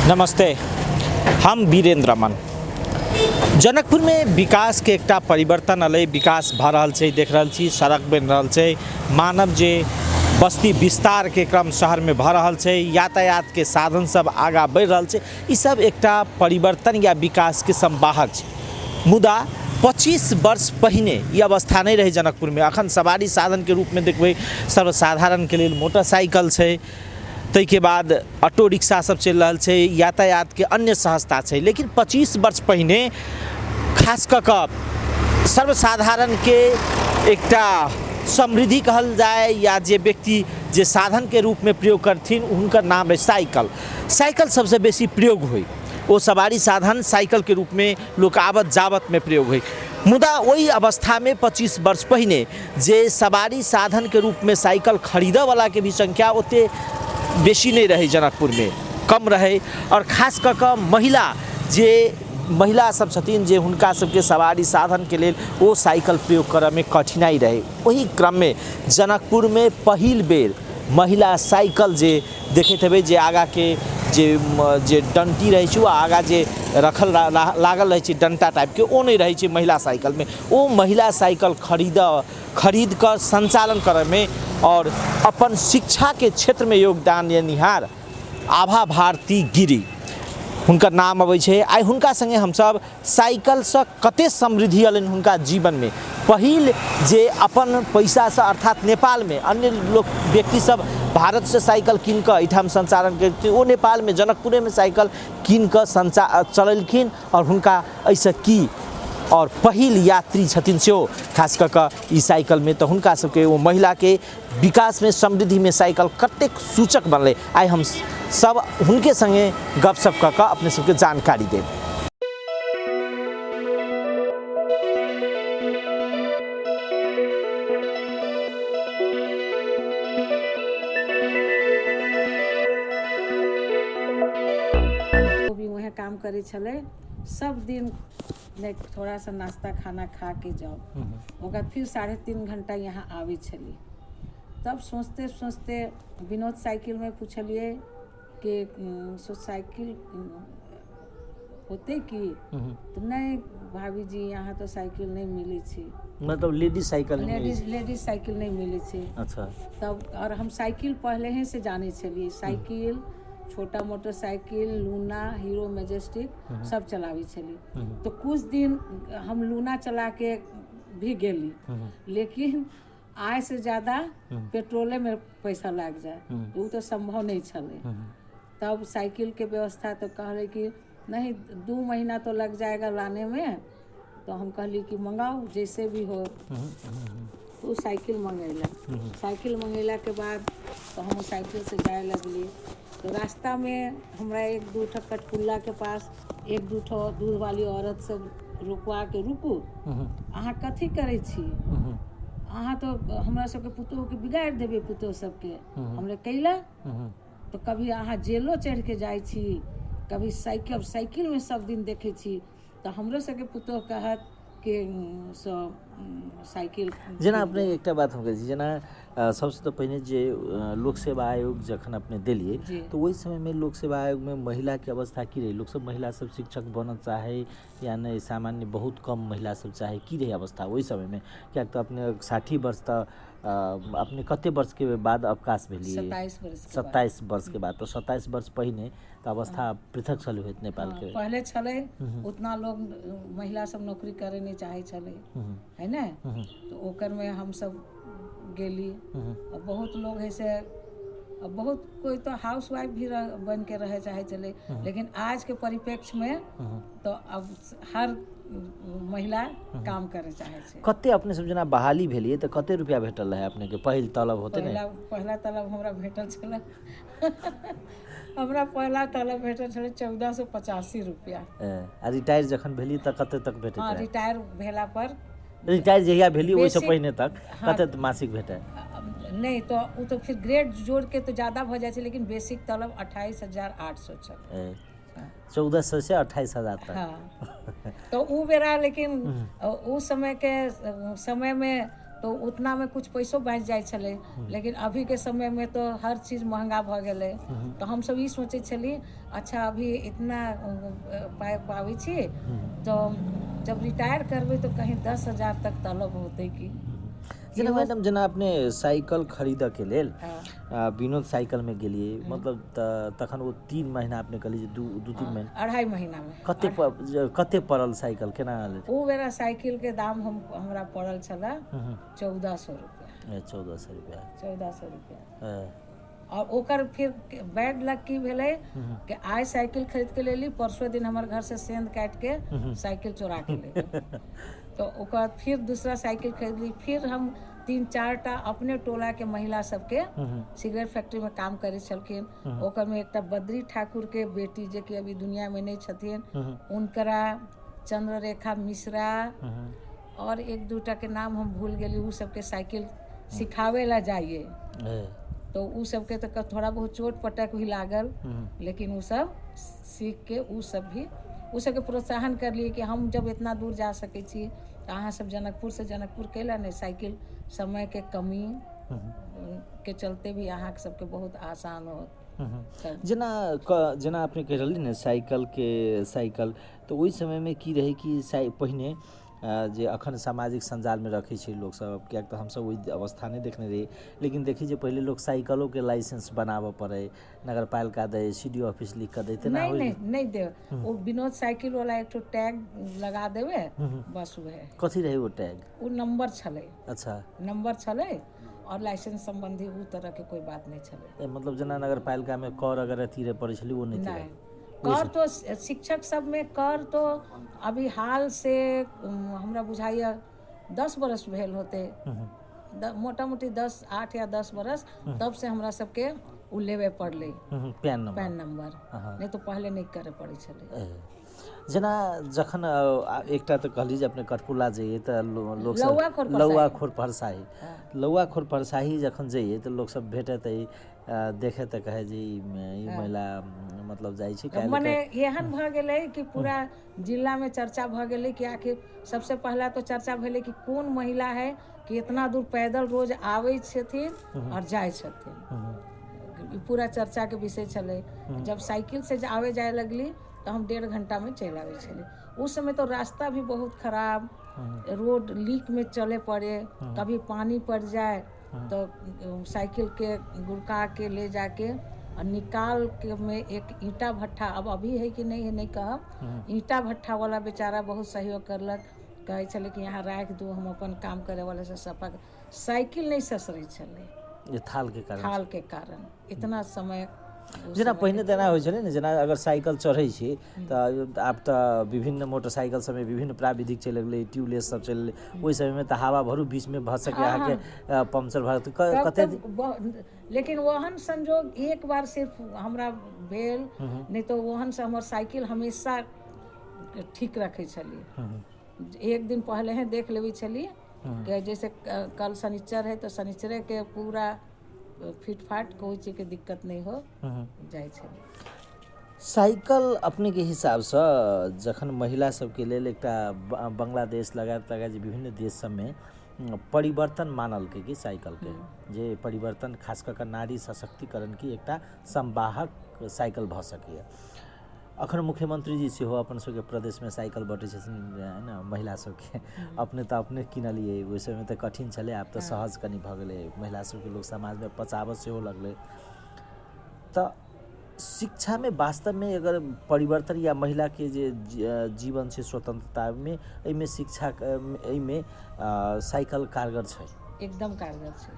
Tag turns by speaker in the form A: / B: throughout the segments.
A: नमस्ते, हम वीरेंद्र मन। जनकपुर में विकास के एकटा परिवर्तन अलै, विकास भ रहल छै, देख रहल छी सड़क बन रहल छै, मानव जे बस्ती विस्तार के क्रम शहर में भ रहल छै, यातायात के साधन सब आगा बढ़ रहल छै, ई सब एकटा परिवर्तन या विकास के संवाहक छै। मुदा 25 वर्ष पहिने ई अवस्था नहीं रही जनकपुर में। अखन सवारी साधन के रूप में देखबै सर्वसाधारण के लिए मोटरसाइकिल छै, तै के बाद ऑटो रिक्शा सब चल रहा है, यातायात के अन्य सहजता है। लेकिन 25 वर्ष पहिने खास कऽ सर्वसाधारण के एकटा समृद्धि कहल जाए या जे व्यक्ति जे साधन के रूप में प्रयोग करथिन उनकर नाम है साइकिल। साइकिल सबसे बेसी प्रयोग हुई, वो सवारी साधन साइकिल के रूप में लोक आवत जावत में प्रयोग हुई। मुदा वही अवस्था में 25 वर्ष पहिने जे सवारी साधन के रूप में साइकिल खरीदे वाला के भी संख्या ओते बेसी नहीं रहे, जनकपुर में कम रहे। और खास कऽ महिला सब छथिन जे हुनका सबके सवारी साधन के लिए वो साइकिल प्रयोग करे में कठिनाई रहे। वही क्रम में जनकपुर में पहिल बेर महिला साइकिल जे देखैत हेबै जे आगा के जे डंटी रहे छै, आगा जे रखल लागल रहे छै डंटा टाइप के, वो नहीं रहे छै महिला साइकिल में। वो महिला साइकिल खरीद कर संचालन करे में और अपन शिक्षा के क्षेत्र में योगदान देनिहार आभा भारती गिरी हुनकर नाम अबै छै। आइ हुनका संगे हम सब साइकिल से कते समृद्धि अलन हुनका जीवन में। पहिल जे अपन पैसा से अर्थात नेपाल में अन्य लोग व्यक्ति सब भारत से साइकिल कीन कर एठाम संचालन करते, वो नेपाल में जनकपुरे में साइकिल कीन कर चललखिन और हुनका ऐसे की और पहिल यात्री छथिन से खास कऽ ई साइकिल में। तो हुनका सबके वो महिला के विकास में समृद्धि में साइकिल कतेक सूचक बनले, आइ हम सब हुनके संगे गपशप कऽ अपने सबके जानकारी देब।
B: भी वहाँ काम करे छले, सब दिन थोड़ा सा नाश्ता खाना खा के जाओ, ओकर फिर 3.5 घंटा यहाँ आवे छली। तब सोचते सोचते विनोद साइकिल में पूछलिए कि साइकिल होते कि, तो नहीं भाभी जी यहाँ तो साइकिल नहीं मिली थी,
A: मतलब लेडीज साइकिल
B: नहीं मिली थी। अच्छा। तब और हम साइकिल पहले ही से जाने चलिए, साइकिल छोटा मोटरसाइकिल लूना हीरो मैजेस्टिक सब चलावी चली। तो कुछ दिन हम लूना चला के भी गेली, लेकिन आय से ज़्यादा पेट्रोले में पैसा लग जाए, वो तो संभव नहीं चले। तब साइकिल के व्यवस्था तो कह रहे कि नहीं 2 महीना तो लग जाएगा लाने में। तो हम कहली कि मंगाओ जैसे भी हो। तो साइकिल मंगेला, साइकिल मंगेला के बाद तो हम साइकिल से जाए लगली। तो रास्ता में हमरा 1-2 कटकुल्ला के पास 1-2 दूध वाली औरत सब रुकवा के, रुकू अहाँ कथी करे छी, अहाँ तो हमरा सबके पुतोह के बिगाड़ देबे पुतोह सबके। हमरे कैला तो कभी अहाँ जेलो चढ़ के जाए छी, कभी साइकिल में सब दिन देखे छी, तो हमरो सबके पुतोह कहत कि साइकिल
A: जेना अपने एकटा बात हो गई जेना सबसे तो पहले जे लोक सेवा आयोग जखन अपने दिलिए तो वही समय में लोक सेवा आयोग में महिला के अवस्था की रही? लोग सब महिला सब शिक्षक बनना चाहे या नहीं, सामान्य बहुत कम महिला सब चाहे, की रही अवस्था वही समय में? क्या तो अपने 60 वर्ष तक अपने कते वर्ष के बाद अवकाश भेलिए? 27 वर्ष के बाद। तो 27 वर्ष पहिने तो अवस्था पृथक चले हुए नेपाल के
B: पहले चले, उतना लोग महिला सब नौकरी करे नहीं चाहे चले, है ना। तो ओकर में हम सब गेली, और बहुत लोग है से, बहुत कोई तो हाउस वाइफ भी बन के रहे चाहे चले। लेकिन आज के परिप्रेक्ष्य में तो अब हर महिला काम करे चाहे छे।
A: कते अपने सब जना बहाली भेलिए तो कते रुपया भेटल रहे अपने के? पहिल तलब होते ने?
B: पहला तलब हमरा भेटल छले हमरा पहला तलब भेटल छले 1485 रुपया।
A: रिटायर जखन भेली त कते तक भेटत?
B: हां, रिटायर भेला पर,
A: रिटायर जहिया भेली ओइ से पहिने तक कते मासिक भेटे?
B: नहीं तो वो तो फिर ग्रेड जोड़ के तो ज्यादा हो जाए, लेकिन बेसिक तलब 28,800 छले।
A: 1400 से 28,000 तक।
B: हाँ। तो वो बेरा, लेकिन उस समय के समय में तो उतना में कुछ पैसों बच जाए छले। लेकिन अभी के समय में तो हर चीज महंगा भ गेले। तो हम सब ई सोचे छली अच्छा अभी इतना पाए पावे छी तो जब रिटायर करबे तो कहीं 10,000 तक तलब होते की।
A: जेना मैडम जेना अपने साइकिल खरीद के लेल
B: हाँ।
A: विनोद साइकिल में गेलिए मतलब तखन वो 3 महीना अपने कहली दू 3 महीना
B: 2.5 महीना में
A: कते पड़ल साइकिल केना
B: वो मेरा साइकिल के दाम हमरा पड़ल छला 1400 रुपया।
A: 1400 रुपया
B: 1400 रुपया। और ओकर फिर बैड लक की भेले कि आज साइकिल खरीद के लेली, परसों दिन हमारे घर से सेंध काट के साइकिल चुरा के ले तो ओकर फिर दूसरा साइकिल खरीद ली। फिर हम 3-4टा अपने टोला के महिला सबके सिगरेट फैक्ट्री में काम करे छलखिन। ओकर में एकटा बद्री ठाकुर के बेटी जे कि अभी दुनिया में नहीं छथिन, उनकरा चंद्ररेखा मिश्रा और 1-2टा के नाम हम भूल गेली। उ सबके साइकिल सिखावे ला जाइए तो उ सबके तो थोड़ा बहुत चोट पटक भी लागल, लेकिन उ सब सीख के उ सबके प्रोत्साहन कर लिए कि हम जब इतना दूर जा सके छी तो अहाँ सब जनकपुर से जनकपुर कैला नहीं। साइकिल समय के कमी के चलते भी अहाँ सबके बहुत आसान हो।
A: जेना अपने कह रहली ने साइकिल तो ओहि समय में की रहे कि पहिने जे अखन सामाजिक संजाल में रखे छै लोग सब, कियाक तो हम सब वही अवस्था नहीं देखने रही। लेकिन देखी जे पहले लोग साइकिलों के लाइसेंस बनावे पड़े, नगर पालिका दे, सीडी ऑफिस लिख कर देते ना।
B: नहीं दे वो विनोद साइकिल वाला एक टैग लगा देवे बस वह
A: कथी रहे वो टैग?
B: वो नंबर छले।
A: अच्छा
B: नंबर छले और लाइसेंस संबंधी उ तरह के कोई बात नहीं छले।
A: मतलब जना नगर पालिका में कर अगर अथी पड़े छली वो नहीं
B: कर तो शिक्षक सब में कर तो अभी हाल से हमरा बुझाइए 10 बरस भेल होते, मोटा मोटी 8 या 10 बरस तब से हमरा सबके उ लेवे पड़ले पैन नंबर नहीं तो पहले नहीं करे पड़े छले।
A: जेना जखन एकटा तो कहली जे अपने कठपुला जाइए तो लोग
B: लौआ
A: खोर परसाही जखन जाइए तो लोग सब भेटत देखे तो कहे जी ई महिला मतलब जाइ छी
B: मने एहन भ गेलै कि पूरा जिला में चर्चा भ गेलै कि आखिर सबसे पहला तो चर्चा भेलै कि कौन महिला है कि इतना दूर पैदल रोज आवे छथिन और जाए छथिन। पूरा चर्चा के विषय छले। जब साइकिल से आवे जाए लगली तो हम 1.5 घंटा में चल आवे छले। उस समय तो रास्ता भी बहुत खराब, रोड लीक में चले पड़े, कभी पानी पड़ जाए तो साइकिल के गुड़का के ले जाके और निकाल के में एक ईंटा भट्ठा, अब अभी है कि नहीं है नहीं कहब, ईंटा भट्ठा वाला बेचारा बहुत सहयोग करलक, कहे छले कि यहाँ राख दू हम अपन काम करे वाले से सफा। साइकिल नहीं ससरे छले
A: ये थाल के कारण
B: इतना समय।
A: जेना पहिने तेना होइ छलै ने, जेना अगर साइकिल चढ़ै छी तऽ आब तऽ विभिन्न मोटरसाइकिल सब में विभिन्न प्राविधिक चलि गेलै, ट्यूबलेस सब चलि गेलै। ओहि समय में तऽ हवा भरू बीच में भऽ सके अहाँके पंक्चर भऽ कते।
B: लेकिन ओहन संजोग एक बार सिर्फ हमरा भेल, नहीं तो ओहन से हमर साइकिल हमेशा ठीक रखे छलिए। एक दिन पहले ही देख लेवी छलिए कि जैसे कल शनिचर है तो शनिचरे के पूरा फिट फाट कोई चीज के दिक्कत नहीं हो जाए छले।
A: साइकिल अपने के हिसाब से जखन महिला सबके लेल एकटा बांग्लादेश लगायत विभिन्न देश सब में परिवर्तन मानल के कि साइकिल के जे परिवर्तन खास कर नारी सशक्तिकरण की एकटा संवाहक साइकिल भ सके। अखन मुख्यमंत्री जी सेहो अपन सबके प्रदेश में साइकिल बटे है ना महिला सबके, अपने तो अपने किनलिए, ओहि समय तो कठिन छले, आब तो सहज कनी भ गेले, महिला सबके लोग समाज में पचाबत सेहो लगले। तो शिक्षा में वास्तव में अगर परिवर्तन या महिला के जे जीवन से स्वतंत्रता में एमे शिक्षा एमे साइकिल कारगर छै, एकदम
B: कारगर छै।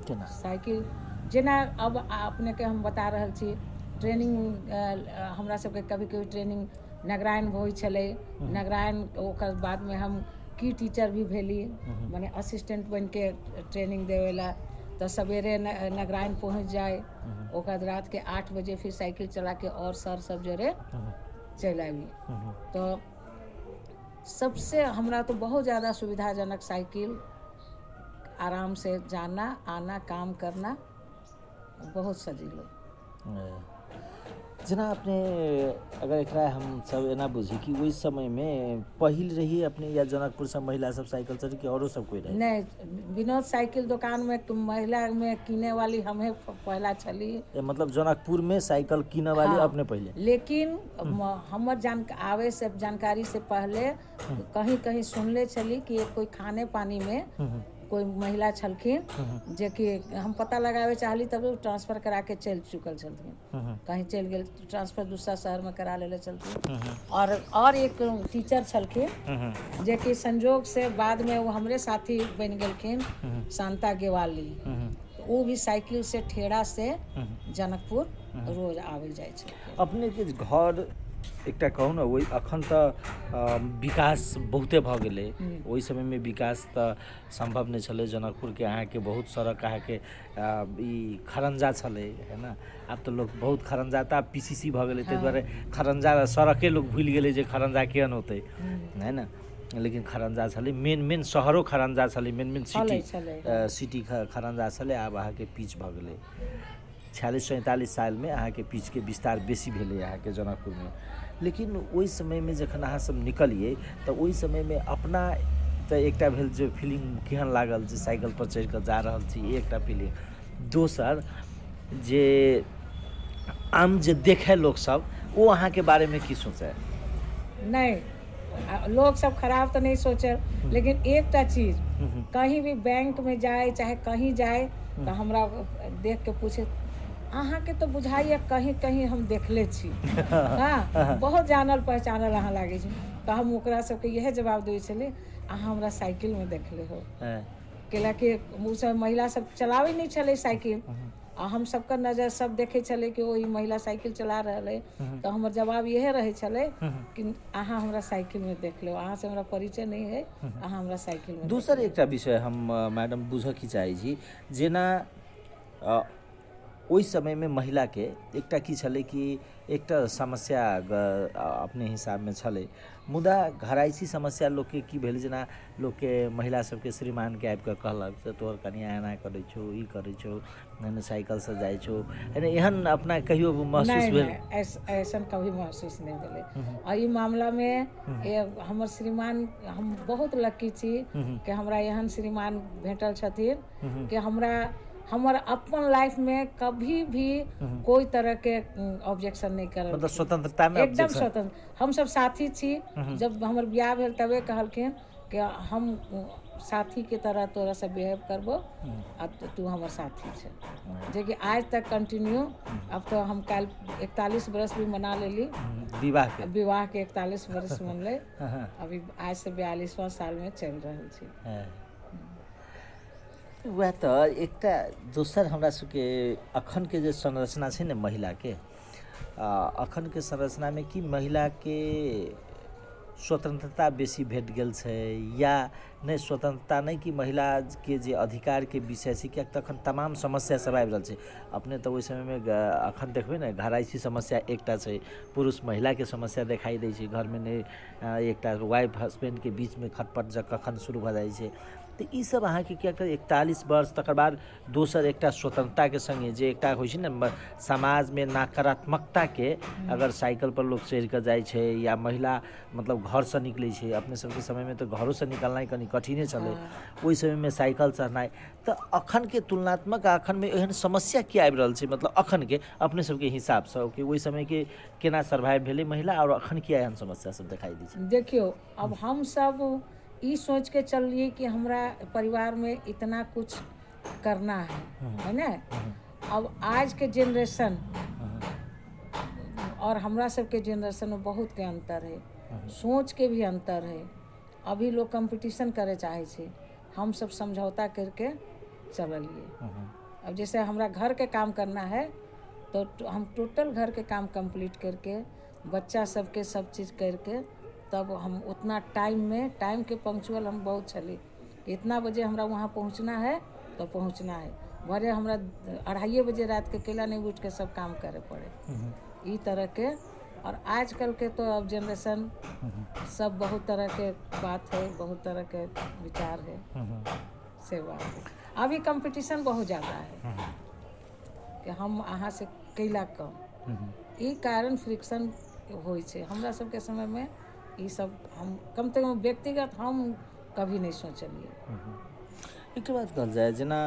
B: केना साइकिल जेना अब अपने के हम बता रहल छी, ट्रेनिंग हमरा सबके कभी कभी ट्रेनिंग नगरायन होइ छले। नगरायन ओकर बाद में हम की टीचर भी भेली, माने असिस्टेंट बन के ट्रेनिंग देवेला। तो सवेरे नगरायन पहुंच जाए, ओकर रात के 8 बजे फिर साइकिल चला के और सर सब जोरे चल आवी। तो सबसे हमरा तो बहुत ज़्यादा सुविधाजनक साइकिल, आराम से जाना आना काम करना बहुत सजीलो।
A: जना अपने अगर एकरा हम सब एना बुझी कि ओहि समय में पहिल रही अपने या जनकपुर से महिला सब साइकिल चढ़ी कि औरो सब कोई रहे?
B: नहीं, विनोद साइकिल दुकान में महिला में किने वाली हमें पहला चली।
A: मतलब जनकपुर में साइकिल किने वाली
B: हाँ,
A: अपने पहले?
B: लेकिन हमर आवे से जानकारी से पहले कहीं कहीं सुनले चली कि कोई खाने पानी में कोई महिला छलखिन जे कि हम पता लगावे चाहली तब ट्रांसफर करा के चल चुकल छलखिन, कहीं चल गेल ट्रांसफर दूसरा शहर में करा लेले चलखिन। और एक टीचर छलखिन जे कि संजोग से बाद में वो हमरे साथी बन गेलखिन, शांता गेवाली। वो भी साइकिल से ठेड़ा से जनकपुर रोज आवे जाए छलखिन।
A: अपने के घर एकटा कहू ना वही अखन तो विकास बहुते भ गेलै, ओहि समय में विकास तो संभव नहीं छलै। जनकपुर के अहाँ के बहुत सड़क अहाँ के ई खरंजा छलै है ना, आब तो लोग बहुत खरंजा तो पीसीसी भ गेलै, ताहि दुआरे खरंजा सड़के लोग भूल गेलै जे खरंजा केहन होतै है ना। लेकिन खरंजा छलै, मेन शहरो खरंजा छलै, मेन सिटी खरंजा छलै। आब अहाँ के पिच भ गेलै। 46-47 साल में अहाँ के पिच के विस्तार बेसी भेलै अहाँ के जनकपुर में। लेकिन ओहि समय में जखन अहाँ सब निकलिए तो ओहि समय में अपना तो एकटा भेल जे फीलिंग केहन लागल जे साइकिल पर चढ़ के जा रहल छी, एकटा फीलिंग। दोसर जे आम जे देखे लोग सब वो अहाँ के बारे में की सोचे?
B: नहीं, लोग सब खराब तो नहीं सोचे, लेकिन एकटा चीज कहीं भी बैंक में जाए चाहे कहीं जाए तो हमरा देख के पूछे अहाँ के तो बुझाइए कहीं कहीं हम देखले छी। हाँ, बहुत जानल पहचानल अहाँ लागे छी। तो हम ओकरा सबके यह जवाब देवे छले अहाँ हमरा साइकिल में देखले हो। कैला कि उ सब महिला सब चलावे नहीं चले साइकिल, आ हम सबका नजर सब देखे चले कि वही महिला साइकिल चला रहे। तो हमार जवाब यह रहे चले कि अहाँ हमरा साइकिल में देख लो, अहाँ से हमरा परिचय नहीं है, अहाँ हमरा साइकिल में।
A: दूसर एकटा विषय हम मैडम बुझ की चाहे छी, जेना ओहि समय में महिला के एकटा की छले कि एकटा समस्या अपने हिसाब में छले, मुदा घराइसी समस्या लोग के की भेल, जना लोग के महिला सबके श्रीमान के आबि के कहलक से तोहर कनिया एना करे छो, ई करे छो, मैंने साइकिल से जाए छो, एहन अपना कहियो महसूस भेल?
B: ऐसा कभी महसूस नहीं भेले। और ई मामला में हमर श्रीमान, हम बहुत लकी छी कि हमरा एहन श्रीमान भेटल छथिन कि हमरा हमर अपन लाइफ में कभी भी कोई तरह के ऑब्जेक्शन नहीं करल।
A: मतलब स्वतंत्रता में
B: एकदम स्वतंत्र। हम सब साथी छी। जब हमर ब्याह भेल तबे कहलखिन कि हम साथी के तरह तोरा से बिहेव करबो, अब तू हमर साथी छे, जे कि आज तक कंटिन्यू। अब तो हम कल 41 बरस भी मना लेली, विवाह के 41 बरस मनले। अभी आज से 42वां साल में चल रहल छी।
A: वह तो एकटा दोसर हमरा सबके अखन के जे संरचना छै ने महिला के, अखन के संरचना में कि महिला के स्वतंत्रता बेसी भेट गेल छै या नहीं? स्वतंत्रता नहीं कि महिला के जे अधिकार के विषय छै, कियाक तखन तमाम समस्या सब आबि रहल छै। अपने तो ओहि समय में अखन देखबे ने घराइसी समस्या एकटा छै, पुरुष महिला के समस्या दिखाई दै छै घर में, नहीं एकटा वाइफ हस्बैंड के बीच में खटपट जब कखन शुरू भ जाइ छै। तो ई सब अहाँ के क्या 41 वर्ष तकर बाद दोसर एकटा स्वतंत्रता के संगे जे एकटा होइ छै ने समाज में नकारात्मकता के, अगर साइकिल पर लोग चढ़ के जाइ छै या महिला मतलब घर से निकले छै, अपने सबके समय में तो घरों से निकलना कनी कठिने चले, ओहि समय में साइकिल चढ़नाइ। तो अखन के तुलनात्मक अखन में एहन समस्या क्या आबि रहल छै, मतलब अखन के अपने सबके हिसाब से कि ओहि समय के केना सर्वाइव भेलै महिला और अखन क्या एहन समस्या सब दिखाई दै छै?
B: देखियो, अब हम सब ई सोच के चलिए कि हमरा परिवार में इतना कुछ करना है ना। अब आज के जनरेशन और हमरा सबके जनरेशन में बहुत के अंतर है, सोच के भी अंतर है। अभी लोग कंपटीशन करे चाहे छे, हम सब समझौता करके चलिए। अब जैसे हमरा घर के काम करना है तो हम टोटल घर के काम कंप्लीट करके, बच्चा सबके सब चीज़ करके, तब हम उतना टाइम के पंक्चुअल हम बहुत चली। इतना बजे हमरा वहाँ पहुँचना है तो पहुँचना है, भले हमरा 2:30 बजे रात के केला नहीं उठ के सब काम करे पड़े। ई तरह के। और आजकल के तो अब जनरेशन सब बहुत तरह के बात है, बहुत तरह के विचार है, से बात है। अभी कंपटीशन बहुत ज़्यादा है कि हम अहाँ से कैला कम, ई कारण फ्रिक्शन होइ छै हमरा सबके समय में। ई सब हम कम से कम व्यक्तिगत हम कभी नहीं सोचलिए।
A: एक बात कहल जाए जेना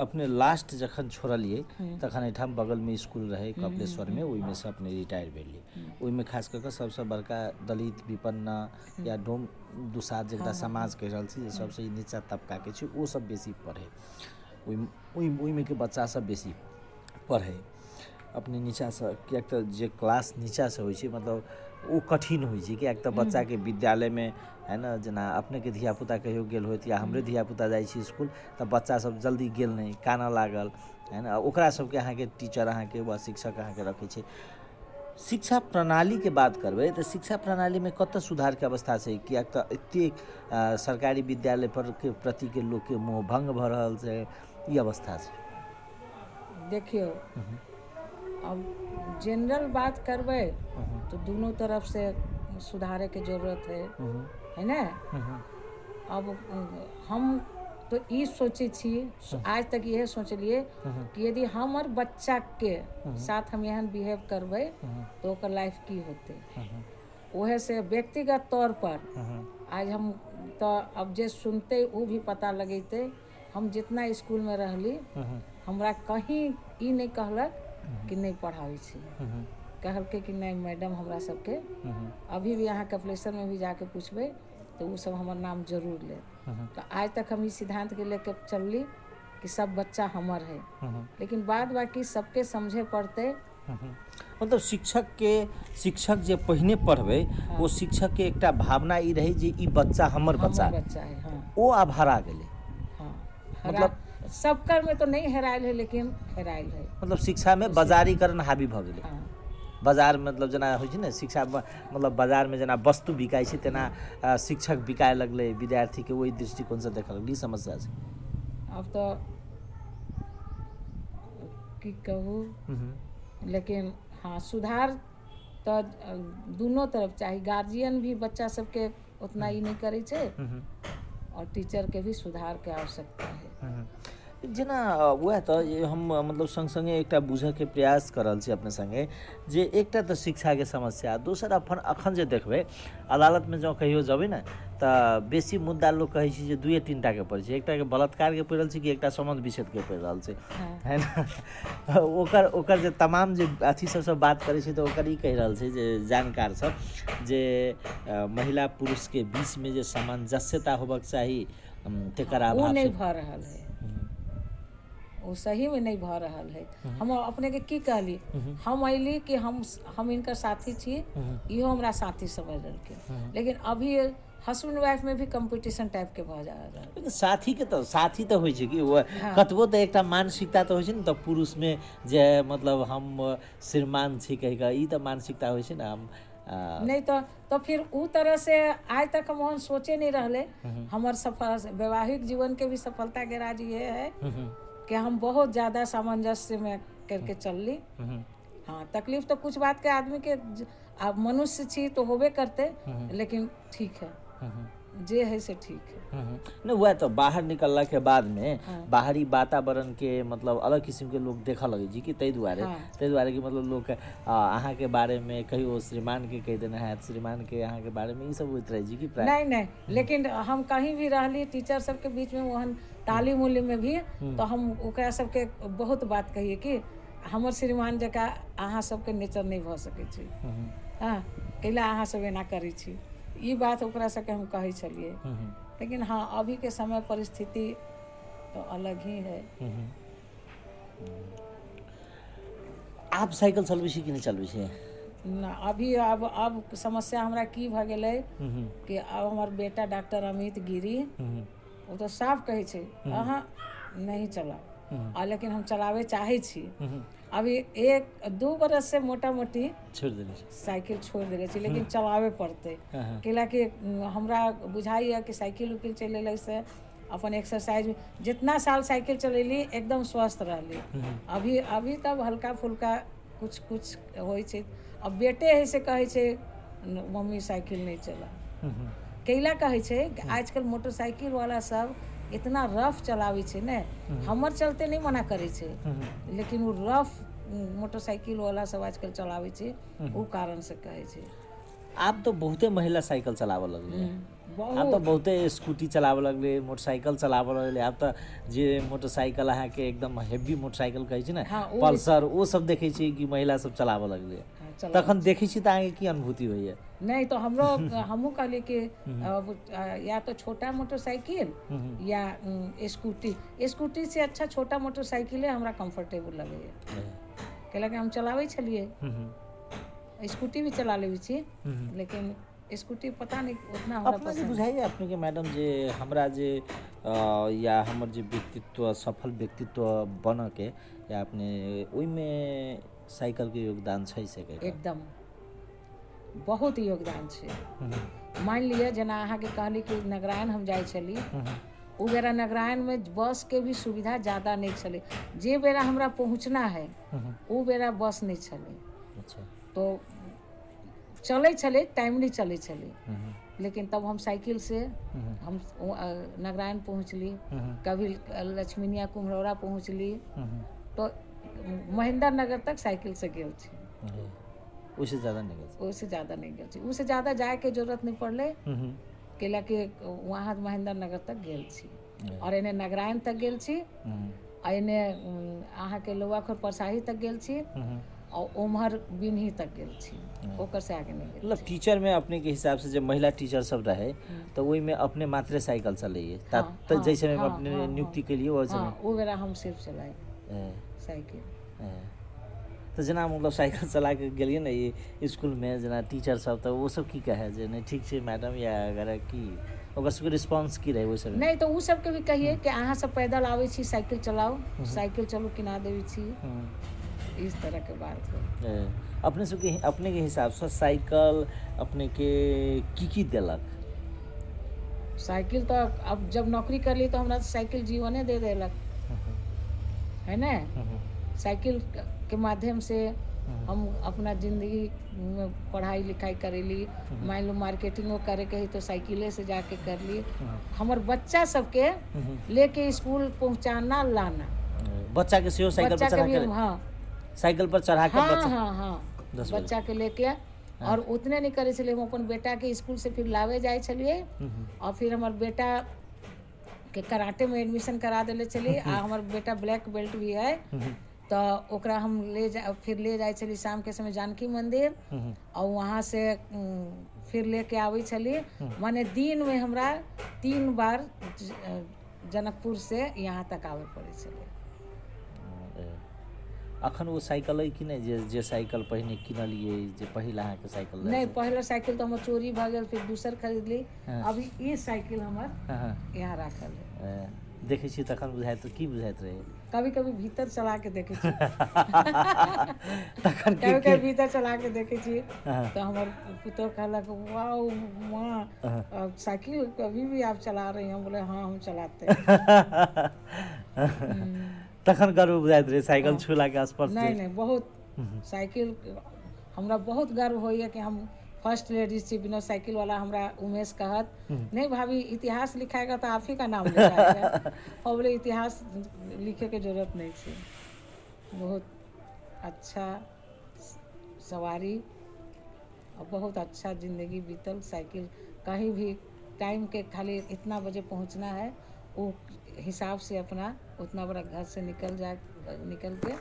A: अपने लास्ट जखन छोड़लिए तखन एठाम बगल में स्कूल रहे कपिलेश्वर में, ओहि में से अपने रिटायर भेलिए। ओहि में खास करके सबसे बड़का दलित विपन्न या डोम दुसाध जकरा समाज कह रहल छी, जे सबसे नीचा तबका के छै, ओ सब बेसी पढ़े। ओहि में के बच्चा सब बेसी पढ़े अपने नीचा से, किएक तऽ जे क्लास नीचा से होइ छै मतलब ओ कठिन होइ छै। किएक तऽ बच्चा के विद्यालय में है ना, जेना अपने के धियापुता कहियो गेल होइत या हमरे धियापुता जाइ छी स्कूल तऽ बच्चा सब जल्दी गेल नहीं, काना लागल है ना, ओकरा सबके अहाँ के टीचर अहाँ के वा शिक्षक अहाँ के रखे छै। शिक्षा प्रणाली के बात करबै तऽ शिक्षा प्रणाली में कतऽ सुधार के अवस्था छै? किएक तऽ एतेक सरकारी विद्यालय पर के प्रति के लोग के मोह भंग भऽ रहल छै, ई अवस्था छै।
B: देखियो अब जनरल बात करबै तो दोनों तरफ से सुधारे के जरूरत है ना। अब हम तो ई सोचे छी, आज तक यह सोचलिए कि यदि हमर बच्चा के साथ हम एहन बिहेव करबै तो ओकर लाइफ की होते। ओहे से व्यक्तिगत तौर पर आज हम तो अब जे सुनते वो भी पता लगेते। हम जितना स्कूल में रहली हमरा कहीं ई नहीं कहलक कि नहीं पढ़ावे छी, कहलके कि नहीं मैडम हमरा सबके अभी भी यहाँ कपिलेश्वर में भी जाके पूछबे तो वो सब हमार नाम जरूर ले। तो आज तक हम इस सिद्धांत के लेके चलली कि सब बच्चा हमर है, लेकिन बाद बाकी सबके समझे पड़ते।
A: मतलब शिक्षक जे पहिने पढ़बै वो शिक्षक के एकटा भावना ई रही जे ई बच्चा हमर बच्चा
B: है। हाँ।
A: ओ आब हरा गेलै।
B: हाँ,
A: मतलब
B: सबकर में तो नहीं हेरायल है, लेकिन हेरायल है।
A: मतलब शिक्षा में बाजारीकरण हावी भऽ गेलै।
B: हाँ।
A: बाजार मतलब जेना होइ छै ने, शिक्षा मतलब बाजार में जेना वस्तु बिकाइ छै तेना शिक्षक बिकाय लगलै, विद्यार्थी के ओहि दृष्टिकोण से देखल लगलै। ई समस्या छै।
B: अब तो की कहूँ, लेकिन हाँ सुधार तो दोनों तरफ चाहिए। गार्जियन भी बच्चा सबके उतना ही नहीं करे छे और टीचर के भी सुधार के आवश्यकता है।
A: जेना वह तो हम मतलब संग संगे एकटा बुझे के प्रयास कर रहल छी अपने संगे, जे एकटा तो शिक्षा के समस्या, दोसर अखन जे देखबै अदालत में जो कहियो जबै ने तऽ बेसी मुद्दा लोग कहै छै जे 2-3 टा के पड़ै छै। एकटा के बलात्कार के पड़ि रहल छै कि एकटा संबंध विच्छेद के पड़ि रहल छै, है ना। ओकर जे तमाम जे अथी सब बात करै छै तऽ ओकर ई कहि रहल छै जे जानकार सब जे महिला पुरुष के बीच में जे सामंजस्यता होबक चाही तेकर अभाव
B: वो नहीं भऽ रहल है। वो सही में नहीं भऽ रहल है। हम अपने के की कहली, हम अइली कि हम इनकर साथी छी, इहो हमरा साथी समझ रहलखिन, लेकिन अभी हस्बैंड वाइफ में भी कंपटीशन टाइप के भऽ जा रहल।
A: लेकिन साथी तो होइ छै कि वो कतबो तऽ एकटा मानसिकता तो होइ छै ने, तऽ पुरुष में जे मतलब हम श्रीमान छी कहि कऽ ई तऽ मानसिकता होइ छै ने। हम
B: नहीं तो फिर उ तरह से आज तक हम सोचे नहीं रहले। हमार सफल वैवाहिक जीवन के भी सफलता के राज ये है कि हम बहुत ज्यादा सामंजस्य में करके चलली। हाँ, तकलीफ तो कुछ बात के आदमी के आप मनुष्य छी तो होबे करते, लेकिन ठीक है जे है से ठीक है।
A: नहीं हुआ तो बाहर निकलला के बाद में बाहरी वातावरण के मतलब अलग किस्म के लोग देखा लगे जी कि तै दुआरे कि मतलब लोग अहाँ के बारे में कहियो श्रीमान के कह देना है, श्रीमान के अहाँ के बारे में ये सब होइत रहे जी कि
B: नहीं, लेकिन हम कहीं भी रहली टीचर सब के बीच में वहन ताली मूल्य में भी तो हम ओकरा सब के बहुत बात कहिए कि हमर श्रीमान जका अहाँ सबके नेचर नहीं भऽ सकै छै। हाँ, कैला अहाँ सब एना करै छी, ई बात ओकरा सबके हम कहै छलिए। लेकिन हाँ, अभी के समय परिस्थिति तो अलग ही है।
A: आप साइकिल चलबै छी कि नहीं चलबै छी?
B: ना, अभी अब समस्या हमरा की भऽ गेलै कि अब हमर बेटा डॉक्टर अमित गिरी वो तो साफ कहै छै अहाँ नहीं चलाओ, लेकिन हम चलावे चाहे छी। अभी 1-2 बरस से मोटा मोटी
A: छोड़ देले
B: साइकिल छोड़ देले छी, लेकिन चलावे पड़ते। कैला कि हमरा बुझाइए कि साइकिल उकिल चलेले से अपन एक्सरसाइज जितना साल साइकिल चलेली एकदम स्वस्थ रहली। अभी तब हल्का फुल्का कुछ होइ छै। अब बेटे है से कहै छै मम्मी साइकिल नहीं चला, कैला कहै छै कि आजकल मोटरसाइकिल वाला सब इतना रफ चलावे छै ने, हमर चलते नहीं मना करे छै, लेकिन वो रफ मोटरसाइकिल वाला सब आजकल चलावे छे वो कारण से कहे छे।
A: आप तो बहुते महिला साइकिल चलावे लगले, आप तो बहुते स्कूटी चलावे लगले, मोटरसाइकिल चलावे लगले। आप तो जे मोटरसाइकिल अहाँ के एकदम हेवी मोटरसाइकिल कहै छी ना,
B: हाँ,
A: पल्सर वो सब देखै छी कि महिला सब चलावे लगले। तखन देखै छी त अहाँके की अनुभूति होइए?
B: नहीं तो हमरो हमहू कहले कि या तो छोटा मोटरसाइकिल या स्कूटी। स्कूटी से अच्छा छोटा मोटरसाइकिल हमरा कंफर्टेबल लगे है, कैला कि हम चलावे छलिए। स्कूटी भी चला लेवे छी, लेकिन स्कूटी पता नहीं उतना हमरा
A: अपना जे
B: पसंद।
A: बुझाइए अपने के मैडम जे हमरा जे या हमर जे व्यक्तित्व सफल व्यक्तित्व बन के या अपने ओइमे साइकिल के योगदान छै से के?
B: एकदम बहुत योगदान छै। मान लिया जना अहाँ के कहली कि नगरायन हम जाय छली, उ बेरा नगरायन में बस के भी सुविधा ज़्यादा नहीं छले। जे बेरा हमरा पहुँचना है उ बेरा बस नहीं छले,
A: अच्छा,
B: तो चले छले टाइमली चले छले। लेकिन तब हम साइकिल से हम नगरायन पहुँचली, कभी लक्ष्मीनिया कुम्हरौरा पहुँचली, तो महेंद्र नगर तक साइकिल से गेल छी।
A: उससे ज़्यादा नहीं गए?
B: उससे ज़्यादा नहीं गेल छी, उससे ज़्यादा जाए के जरूरत नहीं पड़ले, कैला कि वहाँ महेंद्र नगर तक गेल छी और एने नगरायन तक गेल छी, और एने अहाँ के लोहाखोर परसाही तक गेल छी, और ओम्हर बिन्ही तक गेल छी, ओकर से आगे नहीं गेल।
A: मतलब टीचर में अपने के हिसाब से जब महिला टीचर सब रहे तो वही में अपने मात्र साइकिल चलाइए तो जैसे में अपने नियुक्ति के लिए वैसे में
B: वो बेरा हम सिर्फ चलाए साइकिल।
A: तो जना मतलब साइकिल चला के गेलिए ना ये स्कूल में जना टीचर सब तो वो सब की कहे जे नहीं ठीक है मैडम या अगर की ओकर सबके रिस्पांस की रहे वो सब?
B: नहीं तो उ सब के भी कहिए कि अहाँ सब पैदल आवे छी साइकिल चलाओ, साइकिल चलो किना देवी छी, इस तरह के बात है।
A: अपने सब के अपने के हिसाब से साइकिल अपने के की देलक?
B: साइकिल तो अब जब नौकरी कर ली तो हमरा साइकिल जीवने दे देलक है ना। साइकिल के माध्यम से हम अपना जिंदगी में पढ़ाई लिखाई करेली, मान लो मार्केटिंगो करे के ही तो साइकिले से जाके कर ली। हमार बच्चा सबके लेके स्कूल पहुंचाना लाना,
A: बच्चा के सेहो साइकिल पर चढ़ा के,
B: हाँ
A: साइकिल पर चढ़ा के बच्चा,
B: हाँ बच्चा के लेके, और उतने नहीं करे छलिए, हम अपन बेटा के स्कूल से फिर लावे जाए छलिए, और फिर हमार बेटा के कराटे में एडमिशन करा देले छलिए, आ हमार बेटा ब्लैक बेल्ट भी है, तो ओकरा हम फिर ले जाए छली शाम के समय जानकी मंदिर, और वहाँ से फिर लेके आवे छली। माने दिन में हमरा 3 बार जनकपुर से यहाँ तक आवे पड़े छले।
A: अखन वो साइकिल है कि नहीं जे साइकिल पहले किनलिए जे पहिला अहाँ के साइकिल
B: नहीं, पहला साइकिल तो हमर चोरी भ गेल, फिर दूसर खरीद ली। अभी ये साइकिल हमर यहाँ रखल है।
A: देखे छी तखन बुझाइत की बुझाइत रहे?
B: कभी कभी भीतर चला के देखे छी
A: तखन
B: कभी कभी भीतर चला के देखे छी तो हमार पुत्र कहलक वाओ माँ साइकिल कभी भी आप चला रही हैं? बोले हाँ हम चलाते हैं।
A: तखन गर्व बुझाइत रहे साइकिल छूला के आसपास?
B: नहीं बहुत साइकिल हमरा बहुत गर्व होइए कि हम फर्स्ट लेडीज थी। बिना साइकिल वाला हमरा उमेश कहत नहीं भाभी इतिहास लिखाएगा तो आप ही का नाम लिखाएगा। और बोले इतिहास लिखे के जरूरत नहीं थी। बहुत अच्छा सवारी और बहुत अच्छा ज़िंदगी बीतल। साइकिल कहीं भी टाइम के खाली इतना बजे पहुंचना है वो हिसाब से अपना उतना बड़ा घर से निकल के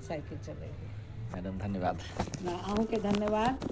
B: साइकिल चलेगी।
A: मैडम धन्यवाद।
B: ना आहू के धन्यवाद।